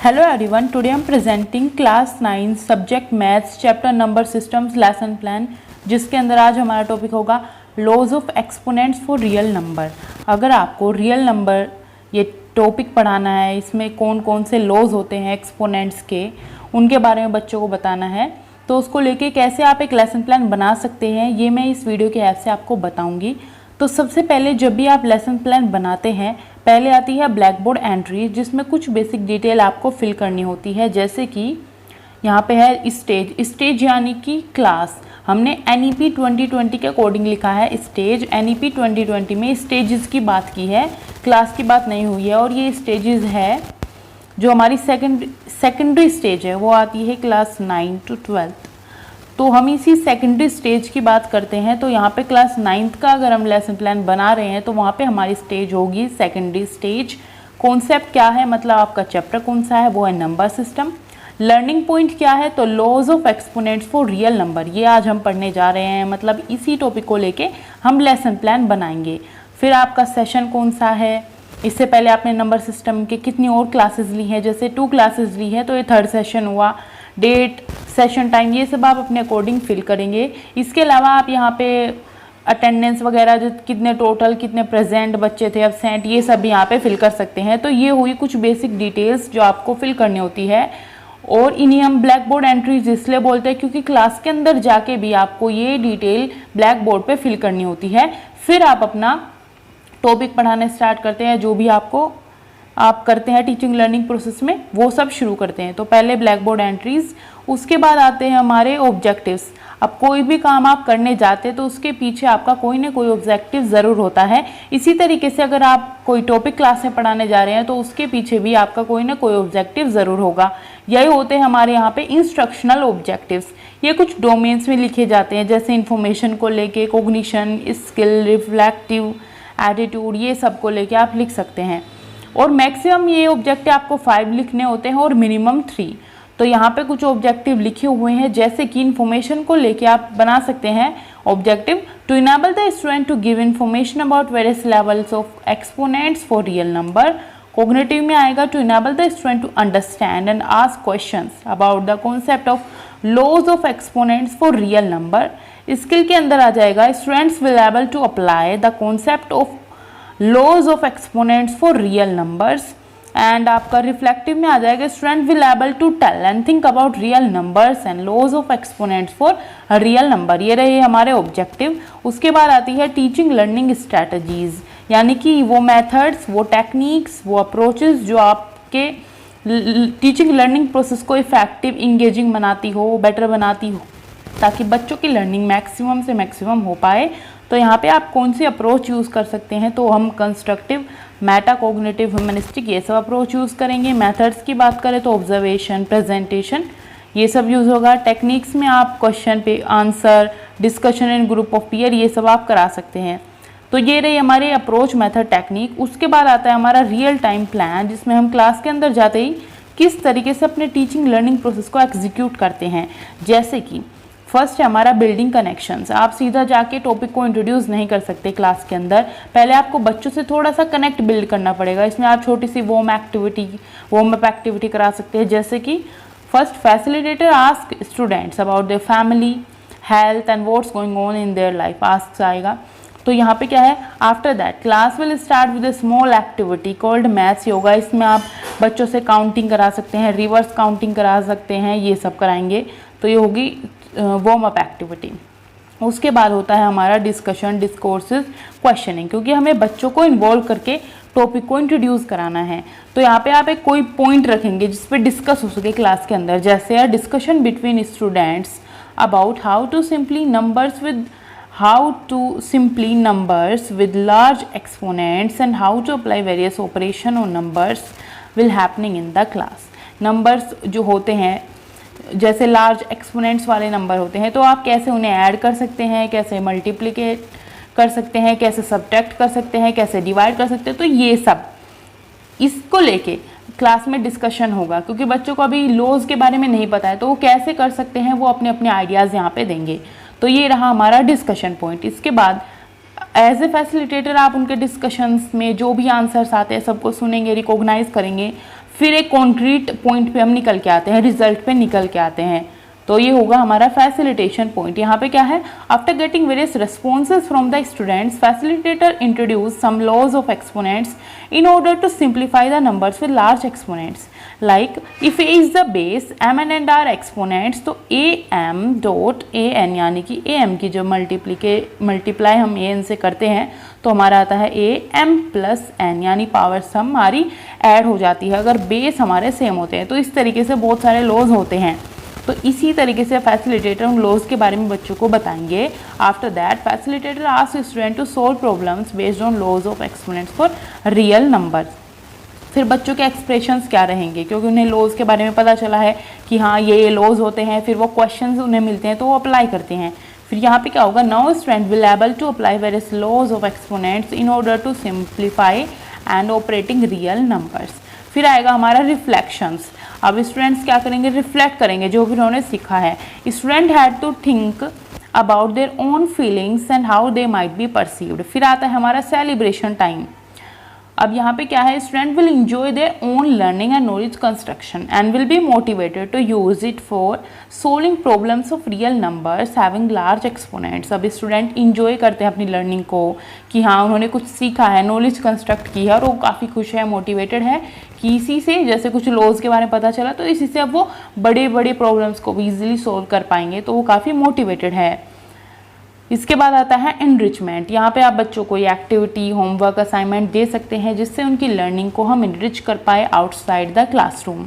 Hello everyone, today I am presenting class 9 subject maths chapter number systems lesson plan जिसके अंदर आज हमारा topic होगा laws of exponents for real number. अगर आपको रियल नंबर ये टॉपिक पढ़ाना है, इसमें कौन कौन से लॉज होते हैं एक्सपोनेंट्स के, उनके बारे में बच्चों को बताना है, तो उसको लेके कैसे आप एक लेसन प्लान बना सकते हैं ये मैं इस वीडियो के हेल्प से आपको बताऊँगी। तो सबसे पहले जब भी आप लेसन प्लान बनाते हैं पहले आती है ब्लैक बोर्ड एंट्री जिसमें कुछ बेसिक डिटेल आपको फिल करनी होती है। जैसे कि यहाँ पे है स्टेज यानी कि क्लास, हमने NEP 2020 के अकॉर्डिंग लिखा है स्टेज। NEP 2020 में स्टेजेस की बात की है, क्लास की बात नहीं हुई है। और ये स्टेजेस है जो हमारी सेकेंडरी स्टेज है वो आती है क्लास 9 to 12। तो हम इसी सेकेंडरी स्टेज की बात करते हैं। तो यहाँ पे क्लास 9th का अगर हम लेसन प्लान बना रहे हैं तो वहाँ पे हमारी स्टेज होगी सेकेंडरी स्टेज। कॉन्सेप्ट क्या है, मतलब आपका चैप्टर कौन सा है, वो है नंबर सिस्टम। लर्निंग पॉइंट क्या है, तो laws of exponents for real number, ये आज हम पढ़ने जा रहे हैं। मतलब इसी टॉपिक को लेके हम लेसन प्लान बनाएंगे। फिर आपका सेशन कौन सा है, इससे पहले आपने नंबर सिस्टम के कितनी और क्लासेस ली हैं, जैसे 2 क्लासेस ली हैं तो ये 3rd सेशन हुआ। डेट, सेशन टाइम, ये सब आप अपने अकॉर्डिंग फिल करेंगे। इसके अलावा आप यहाँ पे अटेंडेंस वगैरह जो कितने टोटल, कितने प्रेजेंट बच्चे थे, एब्सेंट, ये सब भी यहाँ पे फिल कर सकते हैं। तो ये हुई कुछ बेसिक डिटेल्स जो आपको फिल करनी होती है। और इन्हीं हम ब्लैक बोर्ड एंट्रीज इसलिए बोलते हैं क्योंकि क्लास के अंदर जाके भी आपको ये डिटेल ब्लैक बोर्ड पे फिल करनी होती है। फिर आप अपना टॉपिक पढ़ाने स्टार्ट करते हैं, जो भी आप करते हैं टीचिंग लर्निंग प्रोसेस में वो सब शुरू करते हैं। तो पहले ब्लैक बोर्ड एंट्रीज, उसके बाद आते हैं हमारे ऑब्जेक्टिव्स। अब कोई भी काम आप करने जाते हैं तो उसके पीछे आपका कोई ना कोई ऑब्जेक्टिव ज़रूर होता है। इसी तरीके से अगर आप कोई टॉपिक क्लास में पढ़ाने जा रहे हैं तो उसके पीछे भी आपका कोई ना कोई ऑब्जेक्टिव ज़रूर होगा। यही होते हैं हमारे यहाँ पे इंस्ट्रक्शनल ऑब्जेक्टिव्स। ये कुछ डोमेन्स में लिखे जाते हैं, जैसे इन्फॉर्मेशन को लेके, कोग्निशन, स्किल, रिफ्लेक्टिव, एटीट्यूड, ये सब को लेके आप लिख सकते हैं। और मैक्सिमम ये ऑब्जेक्टिव आपको 5 लिखने होते हैं और मिनिमम 3। तो यहाँ पे कुछ ऑब्जेक्टिव लिखे हुए हैं, जैसे कि इन्फॉर्मेशन को लेके आप बना सकते हैं objective to enable the student to give information about various levels of exponents for real number. Cognitive में आएगा to enable the student to understand and ask questions about the concept of laws of exponents for real number. Skill के अंदर आ जाएगा students will able to apply the concept of laws of exponents for real numbers. And आपका reflective में आ जाएगा student will able to tell and think about real numbers and laws of exponents for real number. ये रहे हमारे objective. उसके बाद आती है टीचिंग लर्निंग स्ट्रैटेजीज, यानी कि वो मेथड्स, वो टेक्निक्स, वो अप्रोचेस जो आपके टीचिंग लर्निंग प्रोसेस को इफेक्टिव, इंगेजिंग बनाती हो, बेटर बनाती हो, ताकि बच्चों की लर्निंग मैक्सिमम से मैक्सिमम हो पाए। तो यहाँ पे आप कौन सी अप्रोच यूज़ कर सकते हैं, तो हम कंस्ट्रक्टिव, मेटा कोग्निटिव, ह्यूमनिस्टिक, ये सब अप्रोच यूज़ करेंगे। मेथड्स की बात करें तो ऑब्जर्वेशन, प्रेजेंटेशन, ये सब यूज़ होगा। टेक्निक्स में आप क्वेश्चन पे answer, discussion in group of peer, ये सब आप करा सकते हैं। तो ये रही हमारे अप्रोच, मेथड, टेक्निक। उसके बाद आता है हमारा रियल टाइम प्लान, जिसमें हम क्लास के अंदर जाते ही किस तरीके से अपने टीचिंग लर्निंग प्रोसेस को एग्जीक्यूट करते हैं। जैसे कि फर्स्ट है हमारा बिल्डिंग कनेक्शंस। आप सीधा जाके टॉपिक को इंट्रोड्यूस नहीं कर सकते क्लास के अंदर, पहले आपको बच्चों से थोड़ा सा कनेक्ट बिल्ड करना पड़ेगा। इसमें आप छोटी सी वार्म अप एक्टिविटी करा सकते हैं, जैसे कि first facilitator ask students about their family, health and what's going on in their life, ask आएगा। तो यहाँ पे क्या है, after that class will start with A small activity called maths yoga. इसमें आप बच्चों से काउंटिंग करा सकते हैं, रिवर्स काउंटिंग करा सकते हैं, ये सब कराएंगे। तो ये होगी वार्म अप एक्टिविटी। उसके बाद होता है हमारा डिस्कशन, डिस्कोर्सेज, क्वेश्चनिंग, क्योंकि हमें बच्चों को इन्वॉल्व करके टॉपिक को इंट्रोड्यूस कराना है। तो यहाँ पे आप एक कोई पॉइंट रखेंगे जिस पे डिस्कस हो सके क्लास के अंदर, जैसे है discussion between students about how to simply numbers with large exponents and how to apply various operation on numbers will happening in the class। Numbers जो होते हैं, जैसे लार्ज एक्सपोनेंट्स वाले नंबर होते हैं, तो आप कैसे उन्हें ऐड कर सकते हैं, कैसे मल्टीप्लिकेट कर सकते हैं, कैसे सब्ट्रैक्ट कर सकते हैं, कैसे डिवाइड कर सकते हैं। तो ये सब इसको लेके क्लास में डिस्कशन होगा, क्योंकि बच्चों को अभी लॉज के बारे में नहीं पता है, तो वो कैसे कर सकते हैं वो अपने अपने आइडियाज़ यहाँ पे देंगे। तो ये रहा हमारा डिस्कशन पॉइंट। इसके बाद एज ए फैसिलिटेटर आप उनके डिस्कशंस में जो भी आंसर्स आते हैं सबको सुनेंगे, रिकॉग्नाइज करेंगे। फिर एक कॉन्क्रीट पॉइंट पे हम निकल के आते हैं, रिजल्ट पे निकल के आते हैं। तो ये होगा हमारा फैसिलिटेशन पॉइंट। यहाँ पे क्या है, after getting various responses from the students, facilitator introduce some laws of exponents in order to simplify the numbers with large exponents. Like if a is the base, m and are exponents, तो am dot an यानी कि am की जो multiply हम an से करते हैं तो हमारा आता है am प्लस n, यानी पावर सम हमारी ऐड हो जाती है अगर बेस हमारे सेम होते हैं। तो इस तरीके से बहुत सारे लॉज होते हैं। तो इसी तरीके से फैसिलिटेटर उन लॉज के बारे में बच्चों को बताएंगे। After that facilitator ask student to solve problems based on laws of exponents for real numbers. फिर बच्चों के एक्सप्रेशंस क्या रहेंगे, क्योंकि उन्हें लॉज के बारे में पता चला है कि हाँ ये लॉज होते हैं, फिर वो क्वेश्चंस उन्हें मिलते हैं तो वो अप्लाई करते हैं। फिर यहाँ पे क्या होगा, now student will able to apply various laws of exponents in order to simplify and operating real numbers. फिर आएगा हमारा रिफ्लेक्शंस। अब स्टूडेंट्स क्या करेंगे, रिफ्लेक्ट करेंगे जो भी उन्होंने सीखा है। Student had to think about their own feelings and how they might be perceived. फिर आता है हमारा सेलिब्रेशन टाइम। अब यहाँ पे क्या है, student will enjoy their own learning and knowledge construction and will be motivated to use it for solving problems of real numbers having large exponents. अब स्टूडेंट इंजॉय करते हैं अपनी लर्निंग को कि हाँ उन्होंने कुछ सीखा है, नॉलेज कंस्ट्रक्ट की है और वो काफ़ी खुश है, मोटिवेटेड है कि इसी से, जैसे कुछ लॉज के बारे में पता चला तो इसी से अब वो बड़े बड़े प्रॉब्लम्स को भी ईजिली सोल्व कर पाएंगे, तो वो काफ़ी मोटिवेटेड है। इसके बाद आता है एनरिचमेंट। यहाँ पे आप बच्चों को ये एक्टिविटी, होमवर्क, असाइनमेंट दे सकते हैं जिससे उनकी लर्निंग को हम एनरिच कर पाए आउटसाइड द क्लासरूम।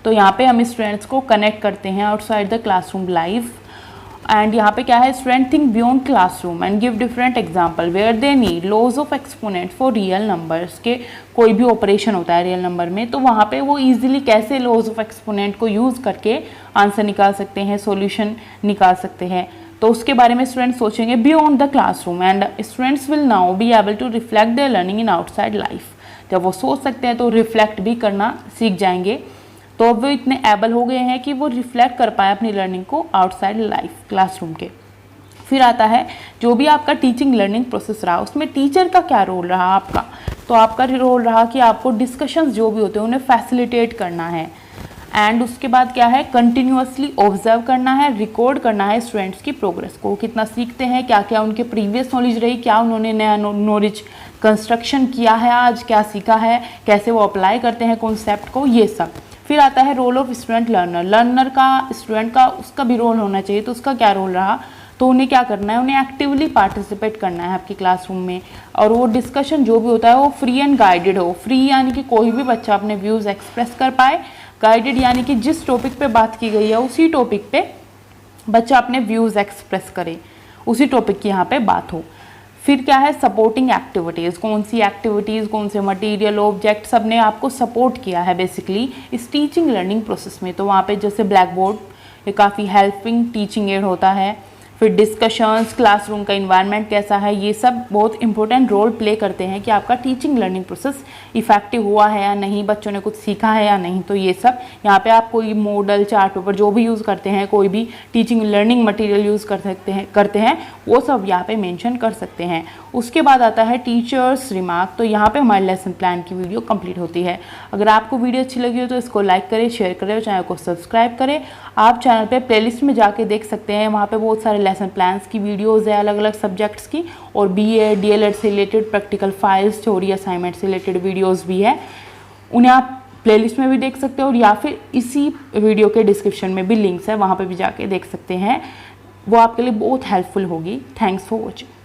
तो यहाँ पे हम स्टूडेंट्स को कनेक्ट करते हैं outside the classroom life. And यहाँ पे क्या है, student think beyond classroom and give different example where they need laws of exponent for real numbers. के कोई भी ऑपरेशन होता है रियल नंबर में तो वहाँ पे वो ईजिली कैसे लॉज ऑफ एक्सपोनेंट को यूज़ करके आंसर निकाल सकते हैं, सॉल्यूशन निकाल सकते हैं। तो उसके बारे में स्टूडेंट्स सोचेंगे beyond the classroom and students will now be able to reflect their learning in outside life. जब वो सोच सकते हैं तो रिफ्लेक्ट भी करना सीख जाएंगे। तो अब वो इतने एबल हो गए हैं कि वो रिफ्लेक्ट कर पाए अपनी लर्निंग को आउटसाइड लाइफ, क्लासरूम के। फिर आता है जो भी आपका टीचिंग लर्निंग प्रोसेस रहा उसमें टीचर का क्या रोल रहा आपका। तो आपका रोल रहा कि आपको डिस्कशंस जो भी होते हैं उन्हें फैसिलिटेट करना है। एंड उसके बाद क्या है, कंटिन्यूअसली ऑब्जर्व करना है, रिकॉर्ड करना है स्टूडेंट्स की प्रोग्रेस को, कितना सीखते हैं, क्या क्या उनके प्रीवियस नॉलेज रही, क्या उन्होंने नया नॉलेज कंस्ट्रक्शन किया है, आज क्या सीखा है, कैसे वो अप्लाई करते हैं कॉन्सेप्ट को, ये सब। फिर आता है role of student learner. Learner का, स्टूडेंट का, उसका भी रोल होना चाहिए, तो उसका क्या रोल रहा। तो उन्हें क्या करना है, उन्हें एक्टिवली पार्टिसिपेट करना है आपकी क्लासरूम में और वो डिस्कशन जो भी होता है वो फ्री एंड गाइडेड हो। फ्री यानी कि कोई भी बच्चा अपने व्यूज़ एक्सप्रेस कर पाए, गाइडेड यानी कि जिस टॉपिक पे बात की गई है उसी टॉपिक पे बच्चा अपने व्यूज़ एक्सप्रेस करे, उसी टॉपिक की यहाँ पे बात हो। फिर क्या है, सपोर्टिंग एक्टिविटीज़। कौन सी एक्टिविटीज़, कौन से मटेरियल, ऑब्जेक्ट, सब ने आपको सपोर्ट किया है बेसिकली इस टीचिंग लर्निंग प्रोसेस में। तो वहाँ पे जैसे ब्लैक बोर्ड, ये काफ़ी हेल्पिंग टीचिंग एड होता है। फिर डिस्कशंस, क्लासरूम का इन्वायरमेंट कैसा है, ये सब बहुत इंपॉर्टेंट रोल प्ले करते हैं कि आपका टीचिंग लर्निंग प्रोसेस इफेक्टिव हुआ है या नहीं, बच्चों ने कुछ सीखा है या नहीं। तो ये सब यहाँ पे आप कोई मॉडल, चार्ट पेपर जो भी यूज़ करते हैं, कोई भी टीचिंग लर्निंग मटेरियल यूज़ करते हैं वो सब यहाँ पे मेंशन कर सकते हैं। उसके बाद आता है टीचर्स रिमार्क। तो यहाँ पे हमारे लेसन प्लान की वीडियो कंप्लीट होती है। अगर आपको वीडियो अच्छी लगी हो तो इसको लाइक करें, शेयर करें और चैनल को सब्सक्राइब करें। आप चैनल पे प्लेलिस्ट में जाके देख सकते हैं, वहाँ पे बहुत सारे लेसन प्लान्स की वीडियोज़ है अलग अलग सब्जेक्ट्स की, और BA DLED से related practical files, theory assignment से रिलेटेड वीडियोज़ भी है। उन्हें आप प्लेलिस्ट में भी देख सकते हो और या फिर इसी वीडियो के डिस्क्रिप्शन में भी लिंक्स है, वहाँ पर भी जाके देख सकते हैं। वो आपके लिए बहुत हेल्पफुल होगी। Thanks for watching.